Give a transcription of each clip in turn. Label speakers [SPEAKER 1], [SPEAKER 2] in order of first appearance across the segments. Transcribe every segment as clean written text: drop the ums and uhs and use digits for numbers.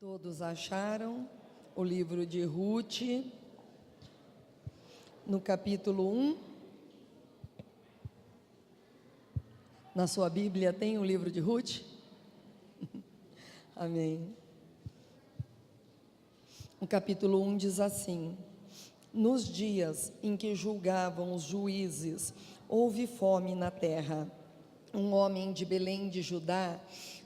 [SPEAKER 1] Todos acharam o livro de Ruth, no capítulo 1. Na sua Bíblia tem o livro de Ruth? Amém. O capítulo 1 diz assim: Nos dias em que julgavam os juízes, houve fome na terra. Um homem de Belém de Judá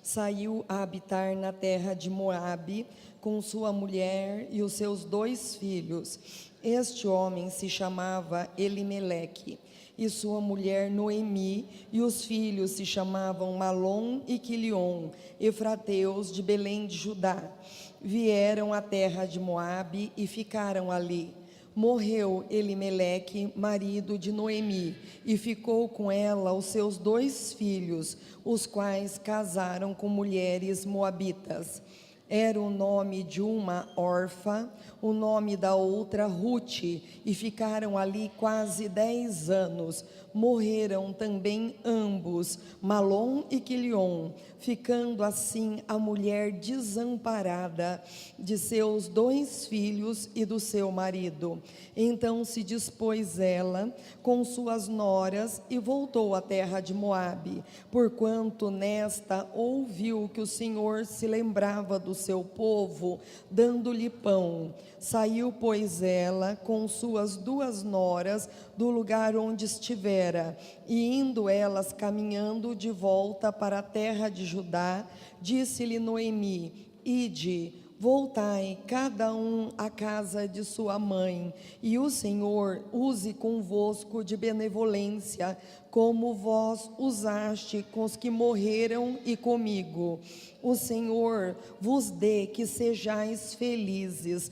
[SPEAKER 1] saiu a habitar na terra de Moabe com sua mulher e os seus 2 filhos. Este homem se chamava Elimeleque, e sua mulher Noemi, e os filhos se chamavam Malom e Quilion, efrateus de Belém de Judá. Vieram à terra de Moabe e ficaram ali. Morreu Elimeleque, marido de Noemi, e ficou com ela os seus 2 filhos, os quais casaram com mulheres moabitas. Era o nome de uma Orfa, o nome da outra Ruth, e ficaram ali quase 10 anos. Morreram também ambos, Malom e Quilion, ficando assim a mulher desamparada de seus 2 filhos e do seu marido. Então se dispôs ela com suas noras e voltou à terra de Moabe, porquanto nesta ouviu que o Senhor se lembrava do seu povo, dando-lhe pão. Saiu, pois, ela com suas 2 noras do lugar onde estivera, e indo elas caminhando de volta para a terra de Judá, disse-lhe Noemi: Ide, voltai cada um à casa de sua mãe, e o Senhor use convosco de benevolência, como vós usaste com os que morreram e comigo. O Senhor vos dê que sejais felizes,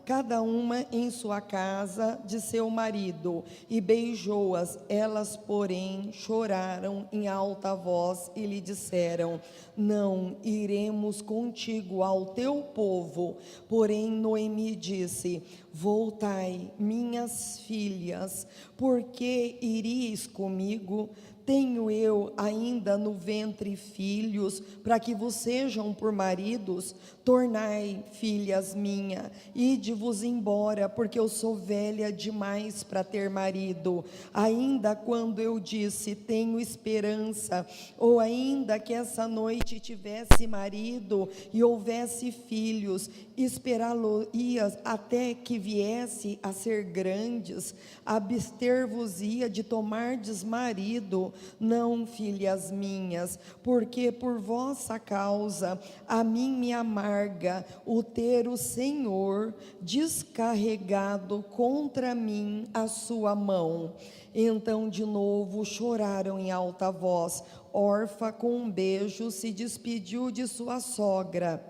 [SPEAKER 1] cada uma em sua casa de seu marido. E beijou-as. Elas, porém, choraram em alta voz e lhe disseram: Não iremos contigo ao teu povo. Porém Noemi disse: Voltai, minhas filhas, porque iríeis comigo? Tenho eu ainda no ventre filhos, para que vos sejam por maridos? Tornai, filhas minhas, ide-vos embora, porque eu sou velha demais para ter marido. Ainda quando eu disse, tenho esperança, ou ainda que essa noite tivesse marido e houvesse filhos, esperá-lo-ias até que viesse a ser grandes? Abster-vos-ia de tomardes marido? Não, filhas minhas, porque por vossa causa a mim me amarga o ter o Senhor descarregado contra mim a sua mão. Então de novo choraram em alta voz. Orfa, com um beijo, se despediu de sua sogra.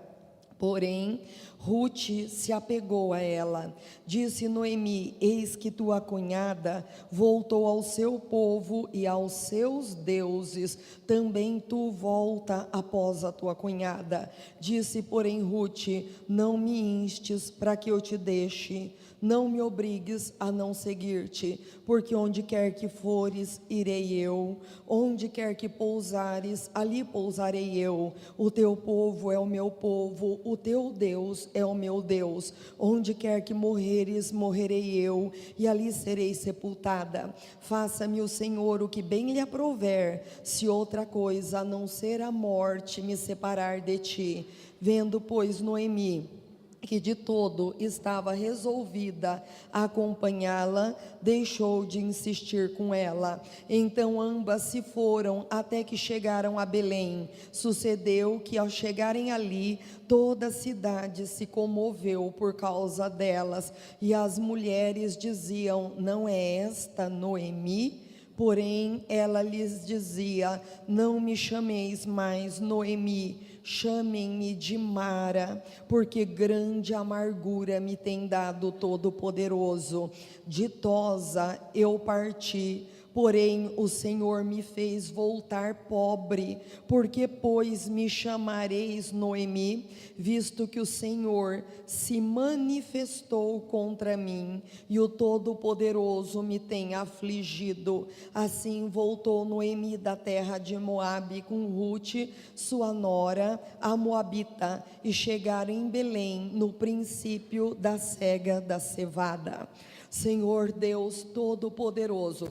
[SPEAKER 1] Porém, Ruth se apegou a ela. Disse Noemi: Eis que tua cunhada voltou ao seu povo e aos seus deuses. Também tu volta após a tua cunhada. Disse, porém, Ruth: Não me instes para que eu te deixe. Não me obrigues a não seguir-te, porque onde quer que fores, irei eu. Onde quer que pousares, ali pousarei eu. O teu povo é o meu povo, o teu Deus é o meu Deus. Onde quer que morreres, morrerei eu, e ali serei sepultada. Faça-me o Senhor o que bem lhe aprouver, se outra coisa a não ser a morte me separar de ti. Vendo, pois, Noemi que de todo estava resolvida a acompanhá-la, deixou de insistir com ela. Então ambas se foram até que chegaram a Belém. Sucedeu que ao chegarem ali, toda a cidade se comoveu por causa delas, e as mulheres diziam: Não é esta Noemi? Porém ela lhes dizia: Não me chameis mais Noemi, chamem-me de Mara, porque grande amargura me tem dado Todo-Poderoso. Ditosa eu parti, porém o Senhor me fez voltar pobre, porque pois me chamareis Noemi, visto que o Senhor se manifestou contra mim, e o Todo-Poderoso me tem afligido. Assim voltou Noemi da terra de Moabe com Rute, sua nora, a Moabita, e chegaram em Belém no princípio da cega da cevada. Senhor Deus Todo-Poderoso,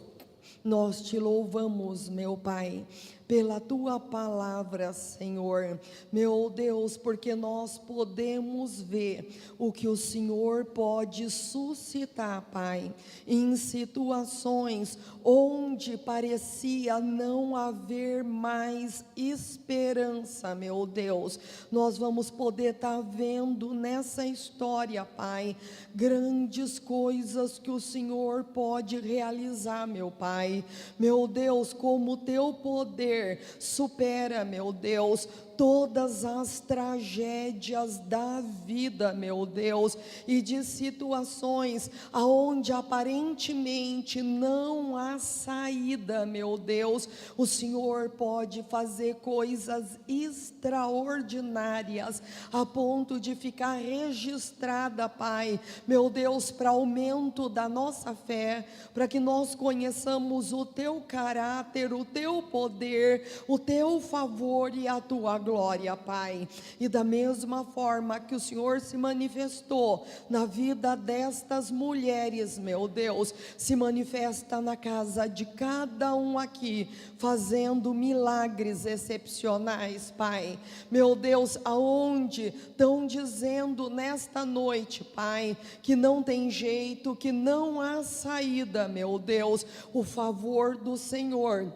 [SPEAKER 1] nós te louvamos, meu Pai, pela tua palavra, Senhor, meu Deus, porque nós podemos ver o que o Senhor pode suscitar, Pai, em situações onde parecia não haver mais esperança, meu Deus. Nós vamos poder estar vendo nessa história, Pai, grandes coisas que o Senhor pode realizar, meu Pai. Meu Deus, como o teu poder supera, meu Deus, todas as tragédias da vida, meu Deus, e de situações aonde aparentemente não há saída, meu Deus. O Senhor pode fazer coisas extraordinárias a ponto de ficar registrada, Pai, meu Deus, para aumento da nossa fé, para que nós conheçamos o teu caráter, o teu poder, o teu favor e a tua glória, Pai. E da mesma forma que o Senhor se manifestou na vida destas mulheres, meu Deus, se manifesta na casa de cada um aqui, fazendo milagres excepcionais, Pai. Meu Deus, aonde estão dizendo nesta noite, Pai, que não tem jeito, que não há saída, meu Deus, o favor do Senhor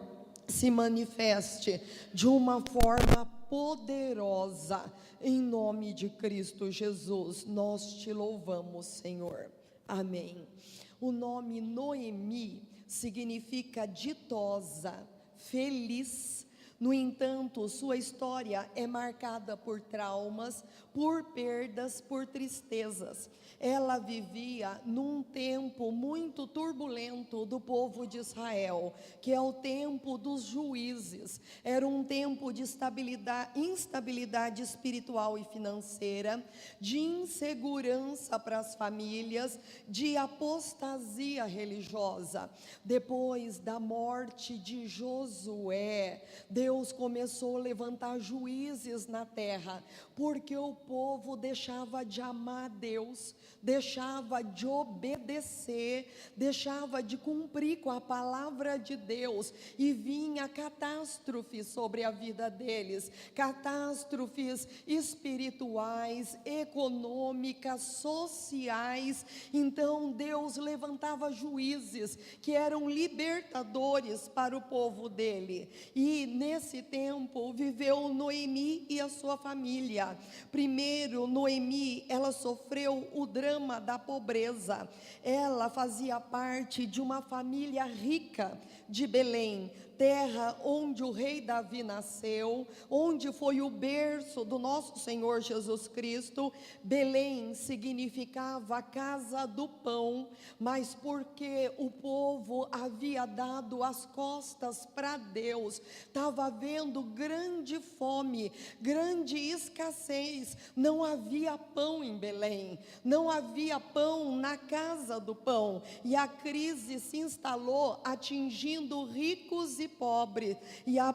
[SPEAKER 1] se manifeste de uma forma poderosa, em nome de Cristo Jesus. Nós te louvamos, Senhor. Amém. O nome Noemi significa ditosa, feliz. No entanto, sua história é marcada por traumas, por perdas, por tristezas. Ela vivia num tempo muito turbulento do povo de Israel, que é o tempo dos juízes. Era um tempo de instabilidade espiritual e financeira, de insegurança para as famílias, de apostasia religiosa. Depois da morte de Josué, Deus começou a levantar juízes na terra, porque o povo deixava de amar Deus, deixava de obedecer, deixava de cumprir com a palavra de Deus, e vinha catástrofes sobre a vida deles, catástrofes espirituais, econômicas, sociais. Então Deus levantava juízes que eram libertadores para o povo dele, e nesse tempo viveu Noemi e a sua família. Primeiro, Noemi, ela sofreu o drama da pobreza. Ela fazia parte de uma família rica de Belém, terra onde o rei Davi nasceu, onde foi o berço do nosso Senhor Jesus Cristo. Belém significava a casa do pão, mas porque o povo havia dado as costas para Deus, estava havendo grande fome, grande escassez, não havia pão em Belém, não havia pão na casa do pão, e a crise se instalou, atingindo ricos e pobres, e a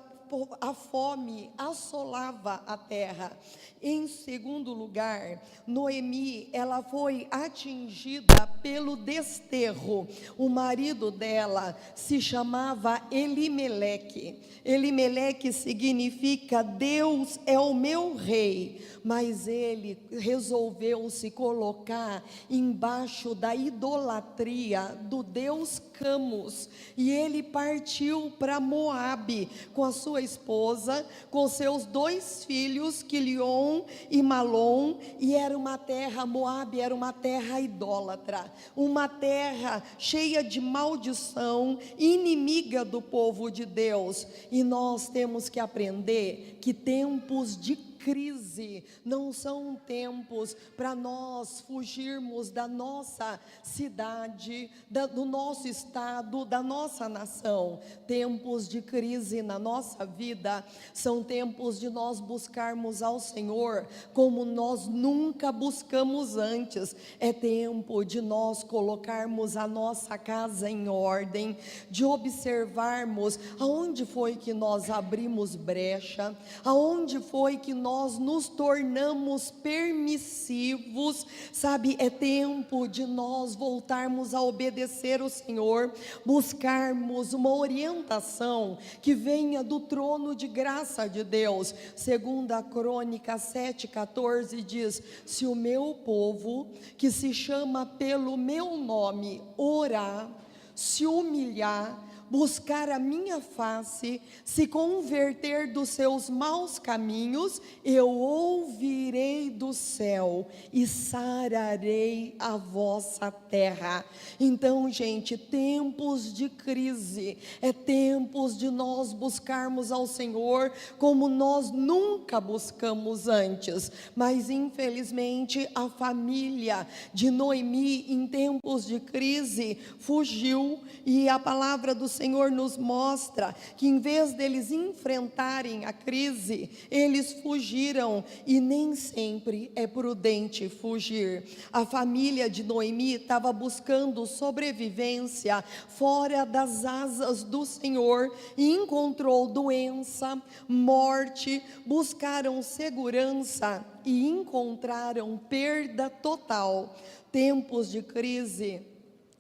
[SPEAKER 1] fome assolava a terra. Em segundo lugar, Noemi, ela foi atingida pelo desterro. O marido dela se chamava Elimeleque. Elimeleque significa Deus é o meu rei, mas ele resolveu se colocar embaixo da idolatria do deus Camus, e ele partiu para Moabe com a sua esposa, com seus 2 filhos, Quilion e Malom, e era uma terra, Moabe era uma terra idólatra, uma terra cheia de maldição, inimiga do povo de Deus. E nós temos que aprender que tempos de crise, não são tempos para nós fugirmos da nossa cidade, do nosso estado, da nossa nação. Tempos de crise na nossa vida são tempos de nós buscarmos ao Senhor como nós nunca buscamos antes. É tempo de nós colocarmos a nossa casa em ordem, de observarmos aonde foi que nós abrimos brecha, aonde foi que nós nos tornamos permissivos, sabe? É tempo de nós voltarmos a obedecer o Senhor, buscarmos uma orientação que venha do trono de graça de Deus. Segunda Crônicas 7:14 diz: se o meu povo, que se chama pelo meu nome, orar, se humilhar, buscar a minha face, se converter dos seus maus caminhos, eu ouvirei do céu e sararei a vossa terra. Então, gente, tempos de crise, é tempos de nós buscarmos ao Senhor como nós nunca buscamos antes. Mas infelizmente a família de Noemi em tempos de crise fugiu, e a palavra do Senhor nos mostra que em vez deles enfrentarem a crise, eles fugiram, e nem sempre é prudente fugir. A família de Noemi estava buscando sobrevivência fora das asas do Senhor e encontrou doença, morte, buscaram segurança e encontraram perda total. Tempos de crise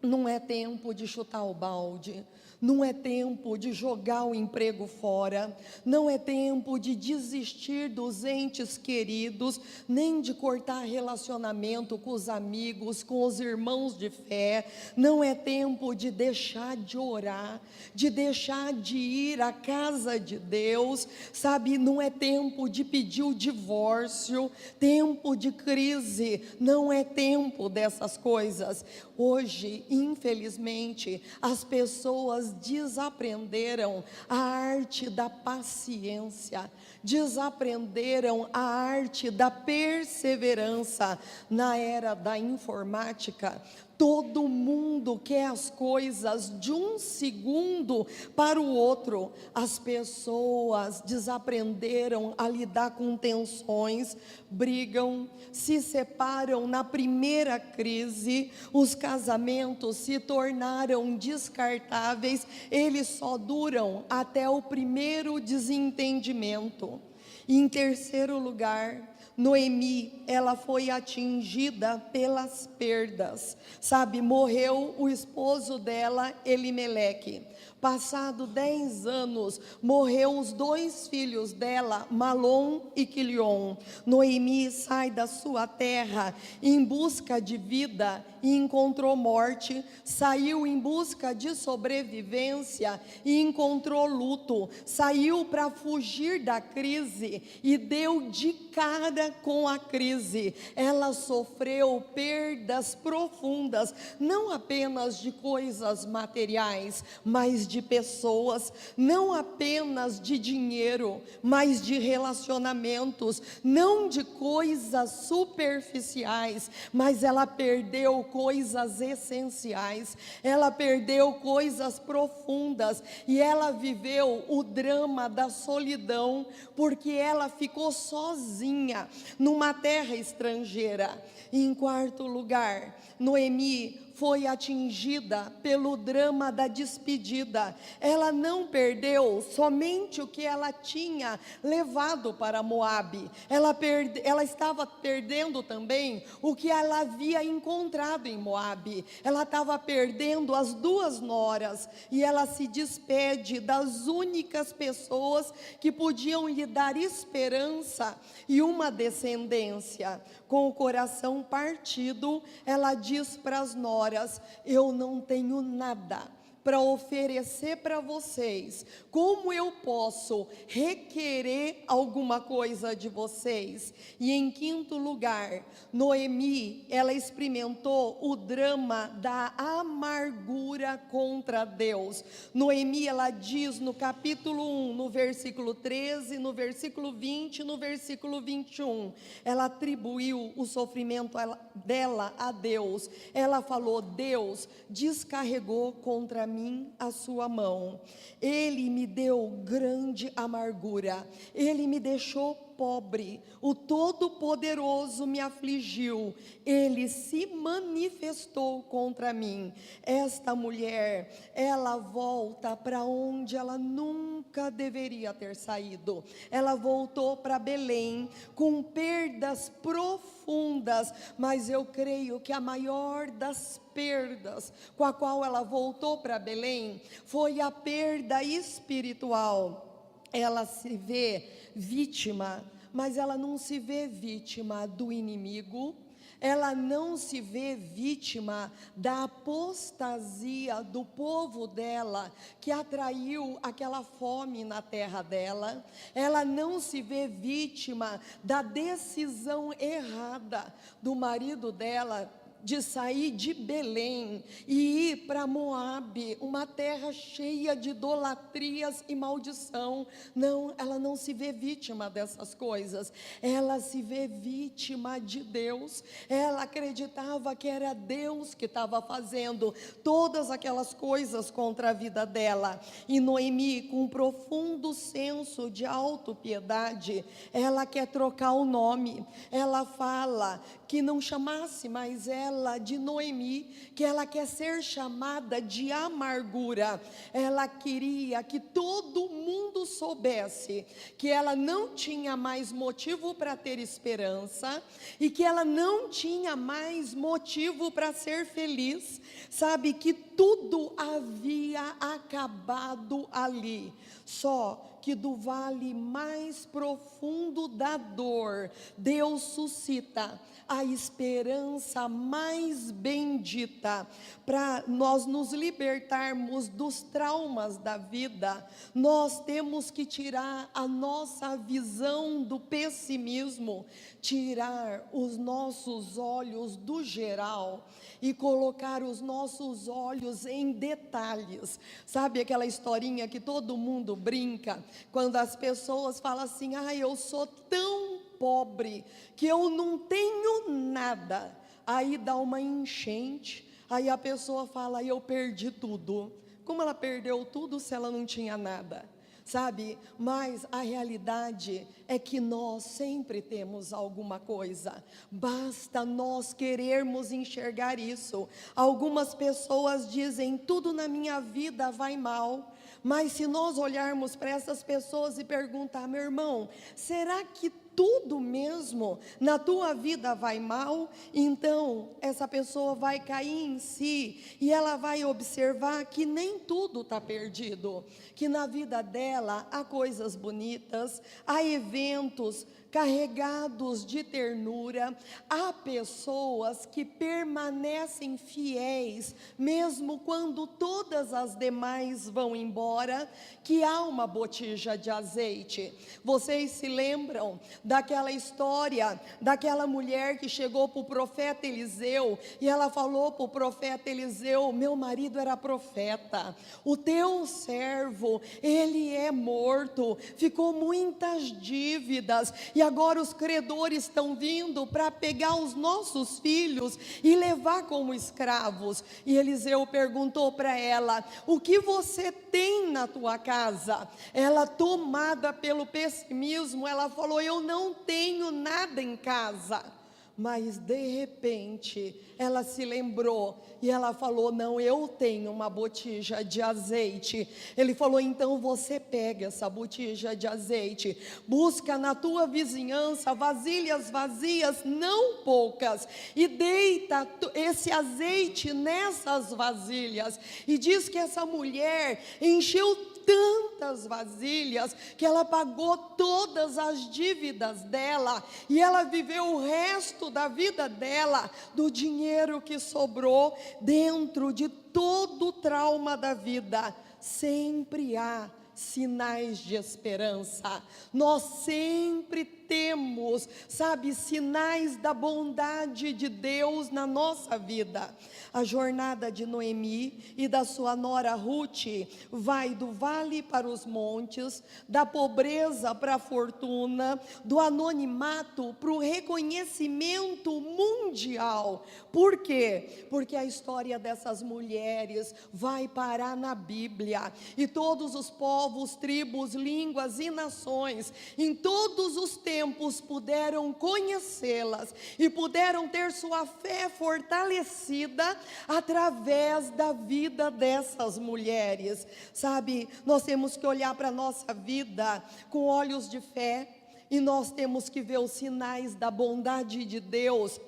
[SPEAKER 1] não é tempo de chutar o balde, não é tempo de jogar o emprego fora, não é tempo de desistir dos entes queridos, nem de cortar relacionamento com os amigos, com os irmãos de fé. Não é tempo de deixar de orar, de deixar de ir à casa de Deus, sabe? Não é tempo de pedir o divórcio. Tempo de crise não é tempo dessas coisas. Hoje, infelizmente, as pessoas desaprenderam a arte da paciência, desaprenderam a arte da perseverança. Na era da informática, todo mundo quer as coisas de um segundo para o outro. As pessoas desaprenderam a lidar com tensões, brigam, se separam na primeira crise, os casamentos se tornaram descartáveis, eles só duram até o primeiro desentendimento. E em terceiro lugar, Noemi, ela foi atingida pelas perdas, sabe? Morreu o esposo dela, Elimeleque. Passado 10 anos, morreu os 2 filhos dela, Malom e Quilion. Noemi sai da sua terra em busca de vida e encontrou morte, saiu em busca de sobrevivência e encontrou luto, saiu para fugir da crise e deu de cara com a crise. Ela sofreu perdas profundas, não apenas de coisas materiais, mas de pessoas, não apenas de dinheiro, mas de relacionamentos, não de coisas superficiais, mas ela perdeu coisas essenciais, ela perdeu coisas profundas, e ela viveu o drama da solidão, porque ela ficou sozinha numa terra estrangeira. E em quarto lugar, Noemi foi atingida pelo drama da despedida. Ela não perdeu somente o que ela tinha levado para Moabe, ela estava perdendo também o que ela havia encontrado em Moabe. Ela estava perdendo as 2 noras, e ela se despede das únicas pessoas que podiam lhe dar esperança e uma descendência. Com o coração partido, ela diz para as noras: eu não tenho nada, para oferecer para vocês. Como eu posso requerer alguma coisa de vocês? E em quinto lugar, Noemi, ela experimentou o drama da amargura contra Deus. Noemi, ela diz no capítulo 1, no versículo 13, no versículo 20, no versículo 21, ela atribuiu o sofrimento dela a Deus. Ela falou: Deus descarregou contra mim a sua mão, Ele me deu grande amargura, Ele me deixou pobre, o Todo-Poderoso me afligiu, Ele se manifestou contra mim. Esta mulher, ela volta para onde ela nunca deveria ter saído. Ela voltou para Belém com perdas profundas, mas eu creio que a maior das perdas com a qual ela voltou para Belém foi a perda espiritual. Ela se vê vítima, mas ela não se vê vítima do inimigo, ela não se vê vítima da apostasia do povo dela, que atraiu aquela fome na terra dela. Ela não se vê vítima da decisão errada do marido dela de sair de Belém e ir para Moabe, uma terra cheia de idolatrias e maldição. Não, ela não se vê vítima dessas coisas, ela se vê vítima de Deus. Ela acreditava que era Deus que estava fazendo todas aquelas coisas contra a vida dela. E Noemi, com um profundo senso de autopiedade, ela quer trocar o nome. Ela fala que não chamasse mais ela de Noemi, que ela quer ser chamada de amargura. Ela queria que todo mundo soubesse que ela não tinha mais motivo para ter esperança e que ela não tinha mais motivo para ser feliz. Sabe, que tudo havia acabado ali. Só que do vale mais profundo da dor, Deus suscita a esperança mais bendita. Para nós nos libertarmos dos traumas da vida, nós temos que tirar a nossa visão do pessimismo, tirar os nossos olhos do geral e colocar os nossos olhos em detalhes. Sabe aquela historinha que todo mundo brinca, quando as pessoas falam assim: eu sou tão pobre que eu não tenho nada. Aí dá uma enchente, aí a pessoa fala: eu perdi tudo. Como ela perdeu tudo se ela não tinha nada? Sabe, mas a realidade é que nós sempre temos alguma coisa, basta nós querermos enxergar isso. Algumas pessoas dizem: tudo na minha vida vai mal. Mas se nós olharmos para essas pessoas e perguntar: meu irmão, será que tudo mesmo na tua vida vai mal? Então essa pessoa vai cair em si e ela vai observar que nem tudo está perdido, que na vida dela há coisas bonitas, há eventos carregados de ternura, há pessoas que permanecem fiéis, mesmo quando todas as demais vão embora, que há uma botija de azeite. Vocês se lembram daquela história, daquela mulher que chegou para o profeta Eliseu, e ela falou para o profeta Eliseu: meu marido era profeta, o teu servo, ele é morto, ficou muitas dívidas, e agora os credores estão vindo para pegar os nossos filhos e levar como escravos. E Eliseu perguntou para ela: o que você tem na tua casa? Ela, tomada pelo pessimismo, ela falou: eu não tenho nada em casa. Mas de repente ela se lembrou e ela falou: não, eu tenho uma botija de azeite. Ele falou: então você pega essa botija de azeite, busca na tua vizinhança vasilhas vazias, não poucas, e deita esse azeite nessas vasilhas. E diz que essa mulher encheu tantas vasilhas que ela pagou todas as dívidas dela e ela viveu o resto da vida dela do dinheiro que sobrou dentro de todo o trauma da vida. Sempre há sinais de esperança. Nós sempre temos, sabe, sinais da bondade de Deus na nossa vida. A jornada de Noemi e da sua nora Ruth vai do vale para os montes, da pobreza para a fortuna, do anonimato para o reconhecimento mundial. Por quê? Porque a história dessas mulheres vai parar na Bíblia, e todos os povos, tribos, línguas e nações, em todos os tempos, puderam conhecê-las e puderam ter sua fé fortalecida através da vida dessas mulheres. Sabe, nós temos que olhar para a nossa vida com olhos de fé, e nós temos que ver os sinais da bondade de Deus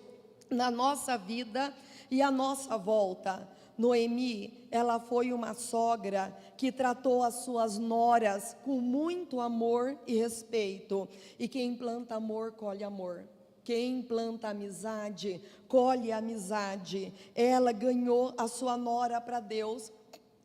[SPEAKER 1] na nossa vida e à nossa volta. Noemi, ela foi uma sogra que tratou as suas noras com muito amor e respeito. E quem planta amor, colhe amor. Quem planta amizade, colhe amizade. Ela ganhou a sua nora para Deus.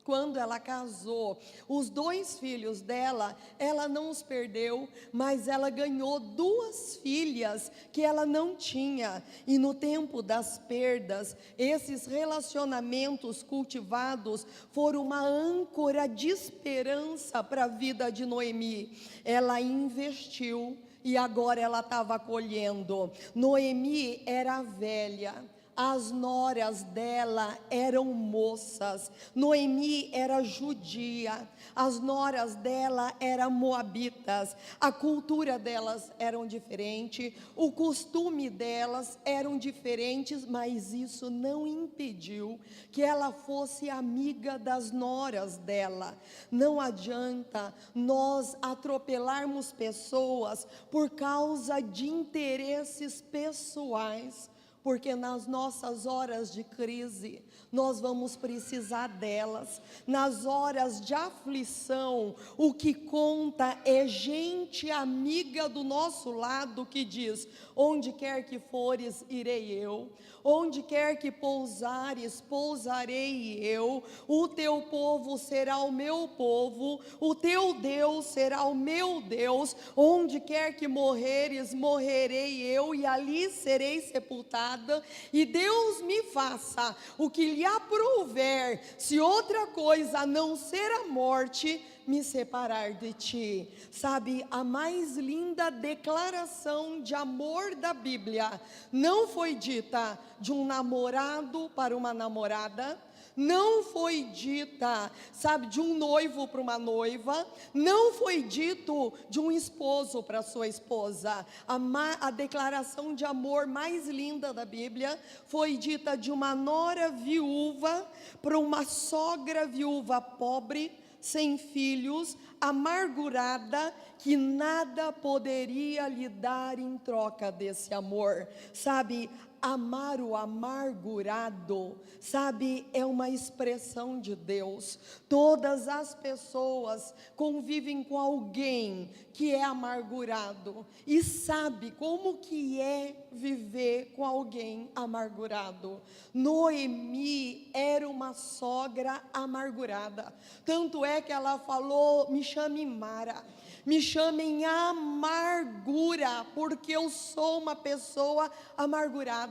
[SPEAKER 1] Quando ela casou, os 2 filhos dela, ela não os perdeu, mas ela ganhou 2 filhas que ela não tinha. E no tempo das perdas, esses relacionamentos cultivados foram uma âncora de esperança para a vida de Noemi. Ela investiu e agora ela estava colhendo. Noemi era velha. As noras dela eram moças. Noemi era judia. As noras dela eram moabitas. A cultura delas era diferente. O costume delas eram diferentes. Mas isso não impediu que ela fosse amiga das noras dela. Não adianta nós atropelarmos pessoas por causa de interesses pessoais. Porque nas nossas horas de crise, nós vamos precisar delas. Nas horas de aflição, o que conta é gente amiga do nosso lado que diz: onde quer que fores, irei eu. Onde quer que pousares, pousarei eu. O teu povo será o meu povo, o teu Deus será o meu Deus. Onde quer que morreres, morrerei eu, e ali serei sepultada. E Deus me faça o que lhe aprouver, se outra coisa a não ser a morte me separar de ti. Sabe, a mais linda declaração de amor da Bíblia não foi dita de um namorado para uma namorada, não foi dita, sabe, de um noivo para uma noiva, não foi dito de um esposo para sua esposa. A declaração de amor mais linda da Bíblia foi dita de uma nora viúva para uma sogra viúva pobre, sem filhos, amargurada, que nada poderia lhe dar em troca desse amor. Sabe, amar o amargurado, sabe, é uma expressão de Deus. Todas as pessoas convivem com alguém que é amargurado e sabe como que é viver com alguém amargurado. Noemi era uma sogra amargurada, tanto é que ela falou: me chame Mara, me chamem amargura, porque eu sou uma pessoa amargurada.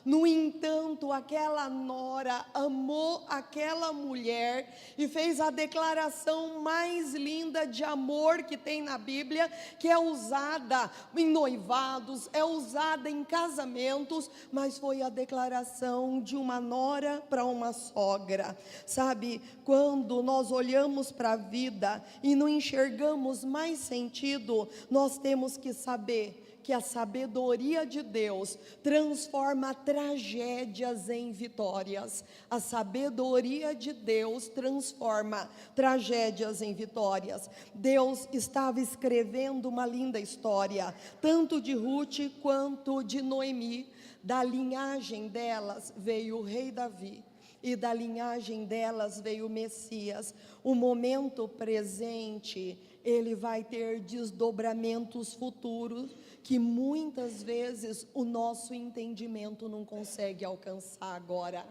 [SPEAKER 1] No entanto, aquela nora amou aquela mulher e fez a declaração mais linda de amor que tem na Bíblia, que é usada em noivados, é usada em casamentos, mas foi a declaração de uma nora para uma sogra. Sabe, quando nós olhamos para a vida e não enxergamos mais sentido, nós temos que saber que a sabedoria de Deus transforma tragédias em vitórias. A sabedoria de Deus transforma tragédias em vitórias. Deus estava escrevendo uma linda história, tanto de Ruth quanto de Noemi. Da linhagem delas veio o rei Davi. e da linhagem delas veio o Messias. O momento presente, ele vai ter desdobramentos futuros que muitas vezes o nosso entendimento não consegue alcançar agora.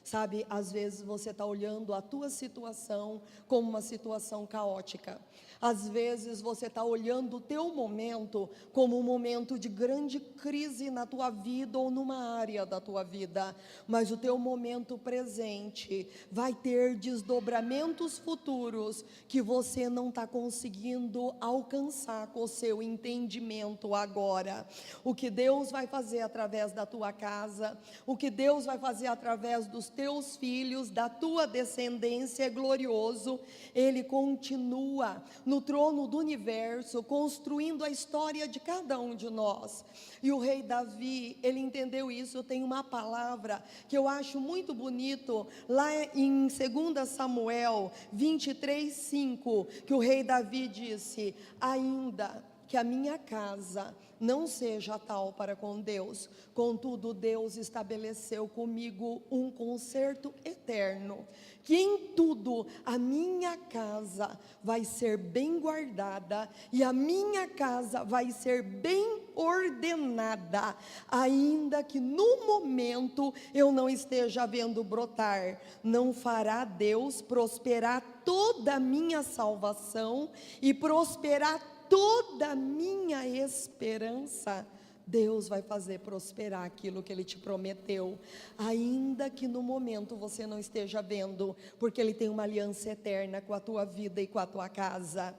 [SPEAKER 1] Sabe, às vezes você está olhando a tua situação como uma situação caótica. Às vezes você está olhando o teu momento como um momento de grande crise na tua vida ou numa área da tua vida. Mas o teu momento presente vai ter desdobramentos futuros que você não está conseguindo alcançar com o seu entendimento agora. O que Deus vai fazer através da tua casa, o que Deus vai fazer através dos teus filhos, da tua descendência é glorioso. Ele continua no trono do universo, construindo a história de cada um de nós. E o rei Davi, ele entendeu isso. Eu tenho uma palavra que eu acho muito bonito, lá em 2 Samuel 23:5, que o rei Davi disse: ainda que a minha casa não seja tal para com Deus, contudo Deus estabeleceu comigo um concerto eterno, que em tudo a minha casa vai ser bem guardada, e a minha casa vai ser bem ordenada, ainda que no momento eu não esteja vendo brotar. Não fará Deus prosperar toda a minha salvação e prosperar toda a minha esperança? Deus vai fazer prosperar aquilo que Ele te prometeu, ainda que no momento você não esteja vendo, porque Ele tem uma aliança eterna com a tua vida e com a tua casa.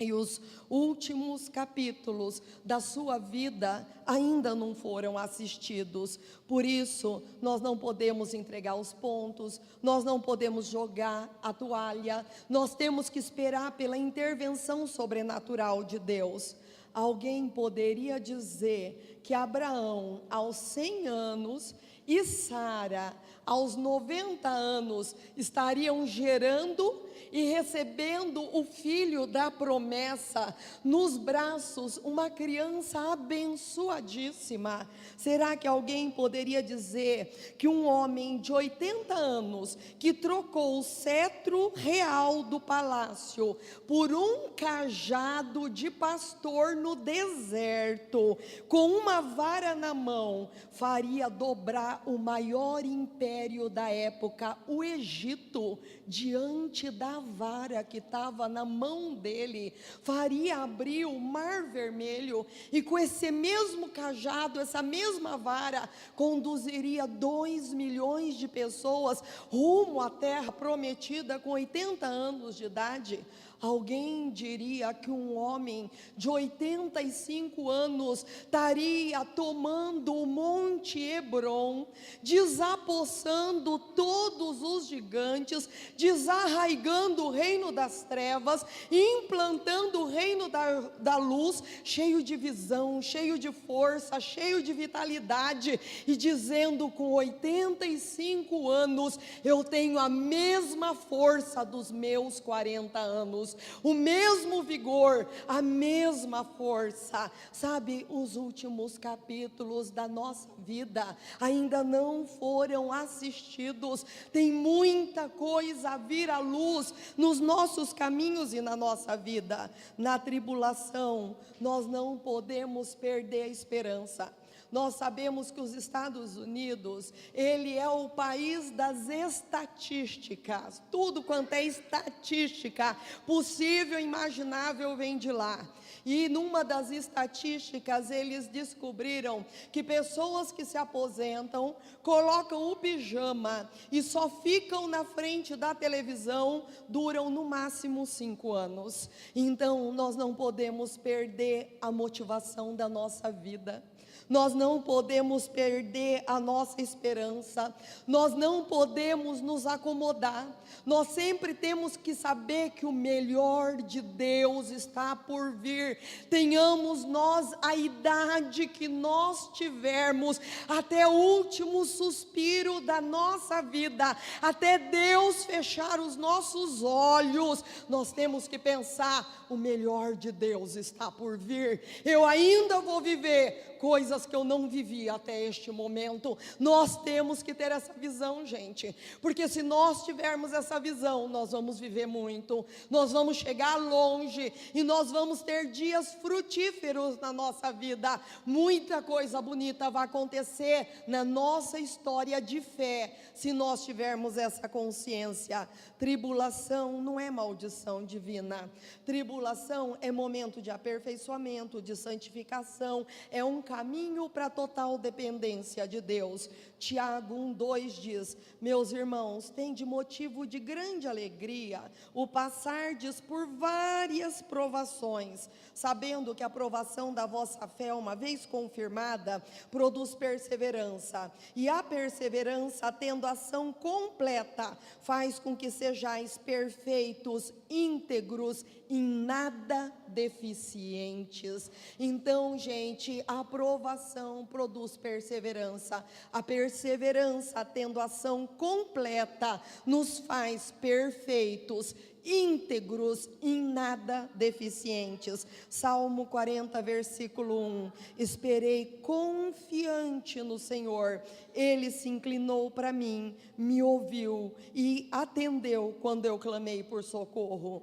[SPEAKER 1] E os últimos capítulos da sua vida ainda não foram assistidos. Por isso, nós não podemos entregar os pontos, nós não podemos jogar a toalha, nós temos que esperar pela intervenção sobrenatural de Deus. Alguém poderia dizer que Abraão, aos 100 anos, e Sara, aos 90 anos, estariam gerando e recebendo o filho da promessa nos braços, uma criança abençoadíssima. Será que alguém poderia dizer que um homem de 80 anos, que trocou o cetro real do palácio por um cajado de pastor no deserto, com uma vara na mão, faria dobrar o maior império da época, o Egito, diante da vara que estava na mão dele? Faria abrir o Mar Vermelho, e com esse mesmo cajado, essa mesma vara, conduziria 2 milhões de pessoas rumo à terra prometida com 80 anos de idade. Alguém diria que um homem de 85 anos estaria tomando o Monte Hebron, desapossando todos os gigantes, desarraigando o reino das trevas, implantando o reino da luz, cheio de visão, cheio de força, cheio de vitalidade, e dizendo: com 85 anos eu tenho a mesma força dos meus 40 anos, o mesmo vigor, a mesma força. Sabe, os últimos capítulos da nossa vida ainda não foram assistidos. Tem muita coisa a vir à luz nos nossos caminhos e na nossa vida. Na tribulação, nós não podemos perder a esperança. Nós sabemos que os Estados Unidos, ele é o país das estatísticas. Tudo quanto é estatística possível e imaginável vem de lá. E numa das estatísticas, eles descobriram que pessoas que se aposentam, colocam o pijama e só ficam na frente da televisão, duram no máximo 5 anos. Então, nós não podemos perder a motivação da nossa vida. Nós não podemos perder a nossa esperança, nós não podemos nos acomodar. Nós sempre temos que saber que o melhor de Deus está por vir. Tenhamos nós a idade que nós tivermos, até o último suspiro da nossa vida, até Deus fechar os nossos olhos, nós temos que pensar: o melhor de Deus está por vir. Eu ainda vou viver coisas coisas que eu não vivi até este momento. Nós temos que ter essa visão, gente, porque se nós tivermos essa visão, nós vamos viver muito, nós vamos chegar longe e nós vamos ter dias frutíferos na nossa vida. Muita coisa bonita vai acontecer na nossa história de fé, se nós tivermos essa consciência. Tribulação não é maldição divina, tribulação é momento de aperfeiçoamento, de santificação, é um caminho para a total dependência de Deus. Tiago 1:2 diz: meus irmãos, tende motivo de grande alegria o passardes por várias provações, sabendo que a provação da vossa fé, uma vez confirmada, produz perseverança, e a perseverança, tendo ação completa, faz com que sejais perfeitos, íntegros, em nada deficientes. Então, gente, a aprovação produz perseverança, a perseverança, tendo ação completa, nos faz perfeitos, íntegros, em nada deficientes. Salmo 40, versículo 1: esperei confiante no Senhor, Ele se inclinou para mim, me ouviu e atendeu quando eu clamei por socorro.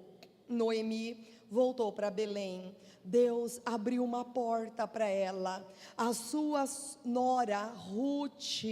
[SPEAKER 1] Noemi voltou para Belém. Deus abriu uma porta para ela. A sua nora Ruth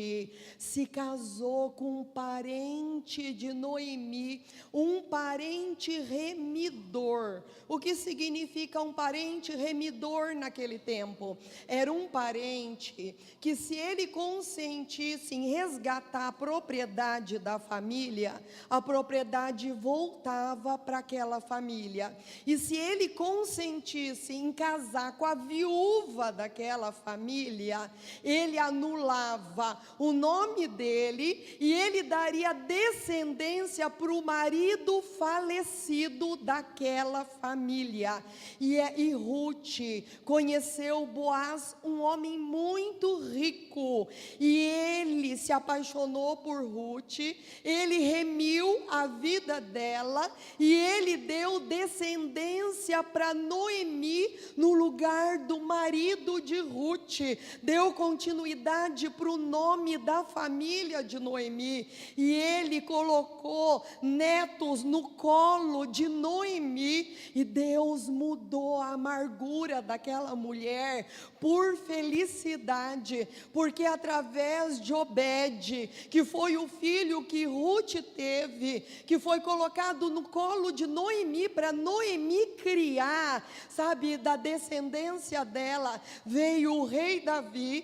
[SPEAKER 1] se casou com um parente de Noemi, um parente remidor. O que significa um parente remidor naquele tempo? Era um parente que, se ele consentisse em resgatar a propriedade da família, a propriedade voltava para aquela família. E se ele consentisse em casar com a viúva daquela família, ele anulava o nome dele e ele daria descendência para o marido falecido daquela família. E Ruth conheceu Boaz, um homem muito rico, e ele se apaixonou por Ruth, ele remiu a vida dela e ele deu descendência para Noemi no lugar do marido de Ruth, deu continuidade para o nome da família de Noemi, e ele colocou netos no colo de Noemi, e Deus mudou a amargura daquela mulher por felicidade, porque através de Obed, que foi o filho que Ruth teve, que foi colocado no colo de Noemi, para Noemi criar, sabe, da descendência dela, veio o rei Davi.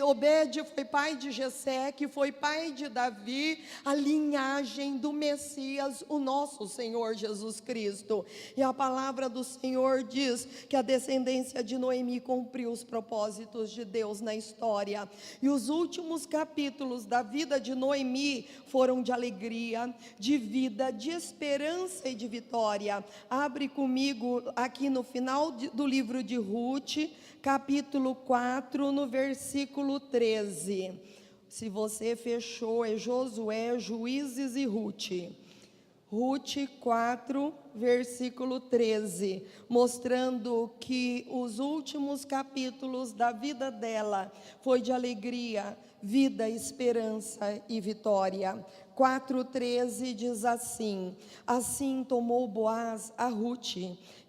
[SPEAKER 1] Obed foi pai de Jessé, que foi pai de Davi, a linhagem do Messias, o nosso Senhor Jesus Cristo. E a palavra do Senhor diz que a descendência de Noemi cumpriu os propósitos de Deus na história, e os últimos capítulos da vida de Noemi foram de alegria, de vida, de esperança e de vitória. Abre comigo aqui no final do livro de Ruth, capítulo 4, no versículo 13. Se você fechou, é Josué, Juízes e Ruth. Ruth 4, versículo 13, mostrando que os últimos capítulos da vida dela foi de alegria, vida, esperança e vitória. 4:13 diz assim: assim tomou Boaz a Ruth,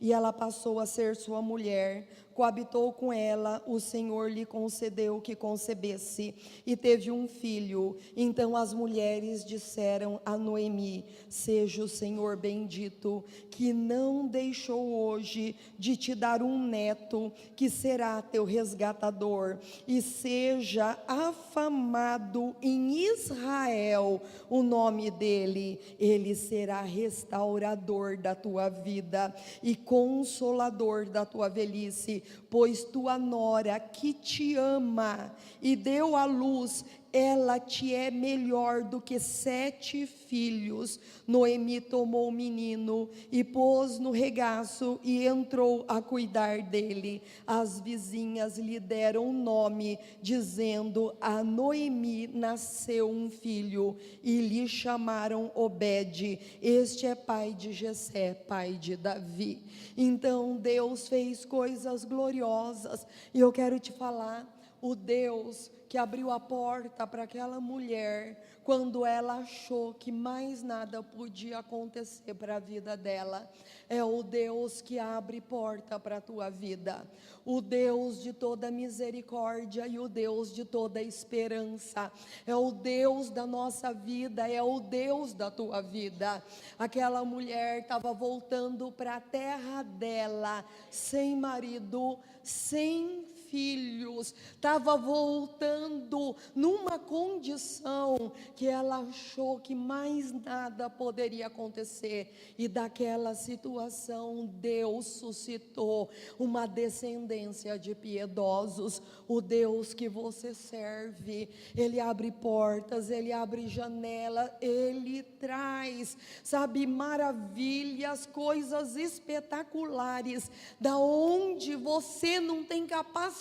[SPEAKER 1] e ela passou a ser sua mulher, coabitou com ela, o Senhor lhe concedeu que concebesse, e teve um filho. Então as mulheres disseram a Noemi: seja o Senhor bendito, que não deixou hoje de te dar um neto, que será teu resgatador, e seja afamado em Israel o nome dele. Ele será restaurador da tua vida e consolador da tua velhice, pois tua nora, que te ama e deu à luz, ela te é melhor do que 7 filhos. Noemi tomou o menino e pôs no regaço e entrou a cuidar dele. As vizinhas lhe deram nome, dizendo: a Noemi nasceu um filho, e lhe chamaram Obed. Este é pai de Jessé, pai de Davi. Então Deus fez coisas gloriosas, e eu quero te falar, o Deus que abriu a porta para aquela mulher, quando ela achou que mais nada podia acontecer para a vida dela. É o Deus que abre porta para a tua vida, o Deus de toda misericórdia e o Deus de toda esperança, é o Deus da nossa vida, é o Deus da tua vida. Aquela mulher estava voltando para a terra dela, sem marido, sem filhos, estava voltando numa condição que ela achou que mais nada poderia acontecer, e daquela situação Deus suscitou uma descendência de piedosos. O Deus que você serve, Ele abre portas, Ele abre janela, Ele traz, sabe, maravilhas, coisas espetaculares, da onde você não tem capacidade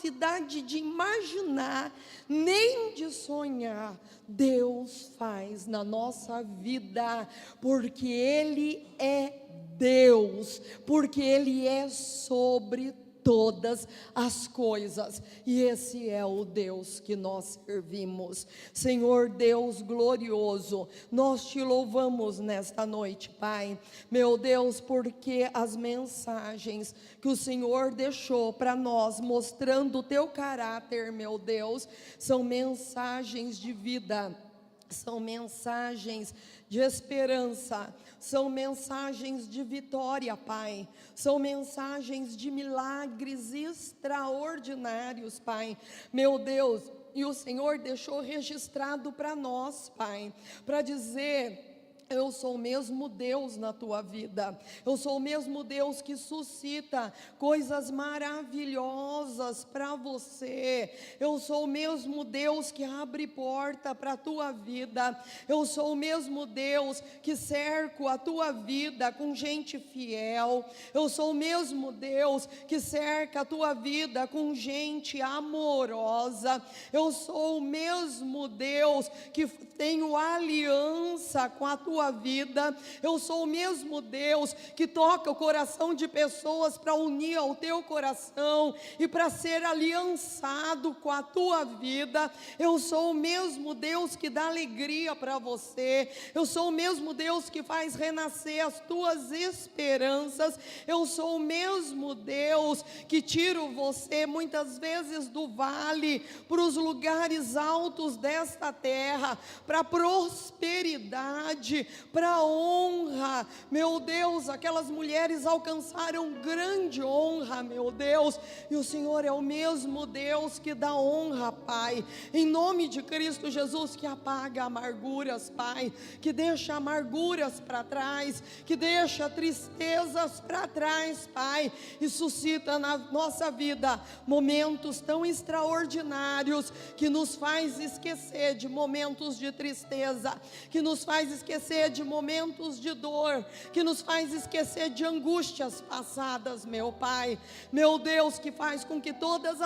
[SPEAKER 1] de imaginar, nem de sonhar. Deus faz na nossa vida, porque Ele é Deus, porque Ele é sobre todas as coisas, e esse é o Deus que nós servimos. Senhor Deus glorioso, nós te louvamos nesta noite, Pai, meu Deus, porque as mensagens que o Senhor deixou para nós, mostrando o teu caráter, meu Deus, são mensagens de vida, são mensagens de esperança, são mensagens de vitória, Pai, são mensagens de milagres extraordinários, Pai, meu Deus. E o Senhor deixou registrado para nós, Pai, para dizer: eu sou o mesmo Deus na tua vida, eu sou o mesmo Deus que suscita coisas maravilhosas para você, eu sou o mesmo Deus que abre porta para a tua vida, eu sou o mesmo Deus que cerco a tua vida com gente fiel, eu sou o mesmo Deus que cerca a tua vida com gente amorosa, eu sou o mesmo Deus que tenho aliança com a tua vida, eu sou o mesmo Deus que toca o coração de pessoas para unir ao teu coração e para ser aliançado com a tua vida, eu sou o mesmo Deus que dá alegria para você, eu sou o mesmo Deus que faz renascer as tuas esperanças, eu sou o mesmo Deus que tiro você muitas vezes do vale para os lugares altos desta terra, para prosperidade, para honra, meu Deus. Aquelas mulheres alcançaram grande honra, meu Deus, e o Senhor é o mesmo Deus que dá honra, Pai, em nome de Cristo Jesus, que apaga amarguras, Pai, que deixa amarguras para trás, que deixa tristezas para trás, Pai, e suscita na nossa vida momentos tão extraordinários, que nos faz esquecer de momentos de tristeza, que nos faz esquecer de momentos de dor, que nos faz esquecer de angústias passadas, meu Pai, meu Deus, que faz com que todas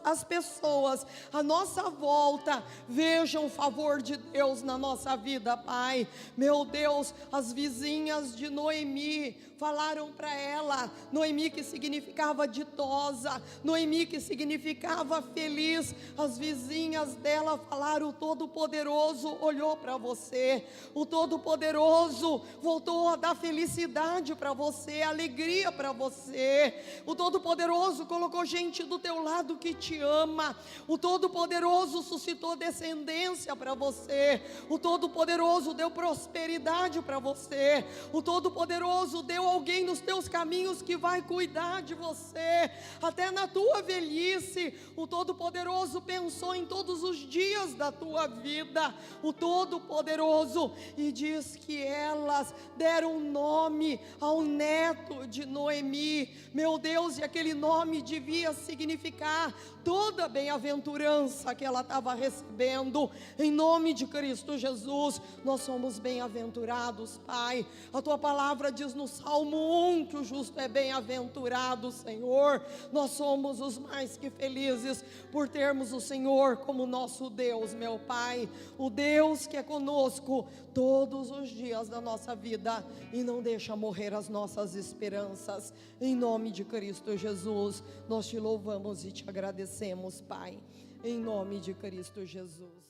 [SPEAKER 1] as pessoas à nossa volta vejam o favor de Deus na nossa vida, Pai, meu Deus. As vizinhas de Noemi falaram para ela, Noemi que significava ditosa, Noemi que significava feliz, as vizinhas dela falaram: o Todo-Poderoso olhou para você, o Todo-Poderoso voltou a dar felicidade para você, alegria para você, o Todo-Poderoso colocou gente do teu lado que te ama, o Todo-Poderoso suscitou descendência para você, o Todo-Poderoso deu prosperidade para você, o Todo-Poderoso deu alguém nos teus caminhos que vai cuidar de você, até na tua velhice, o Todo-Poderoso pensou em todos os dias da tua vida, o Todo-Poderoso, e diz que elas deram nome ao neto de Noemi, meu Deus, e aquele nome devia significar toda a bem-aventurança que ela estava recebendo, em nome de Cristo Jesus. Nós somos bem-aventurados, Pai, a tua palavra diz no Salmo 1 que o justo é bem-aventurado, Senhor. Nós somos os mais que felizes por termos o Senhor como nosso Deus, meu Pai, o Deus que é conosco todos os dias da nossa vida e não deixa morrer as nossas esperanças, em nome de Cristo Jesus. Nós te louvamos e te agradecemos, Pai. em nome de Cristo Jesus.